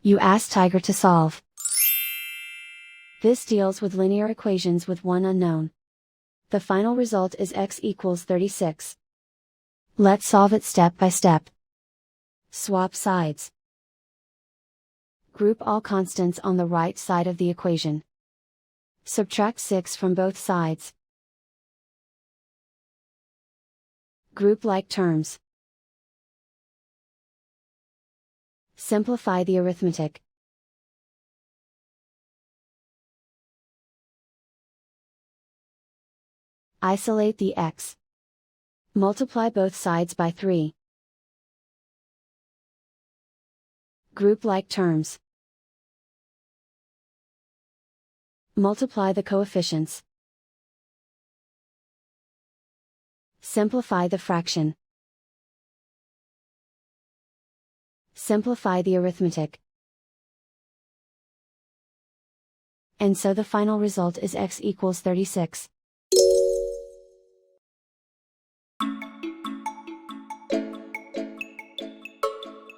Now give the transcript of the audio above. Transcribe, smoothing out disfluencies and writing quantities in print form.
You ask Tiger to solve. This deals with linear equations with one unknown. The final result is x equals 36. Let's solve it step by step. Swap sides. Group all constants on the right side of the equation. Subtract 6 from both sides. Group like terms. Simplify the arithmetic. Isolate the x. Multiply both sides by 3. Group like terms. Multiply the coefficients. Simplify the fraction. Simplify the arithmetic. And so the final result is x equals 36.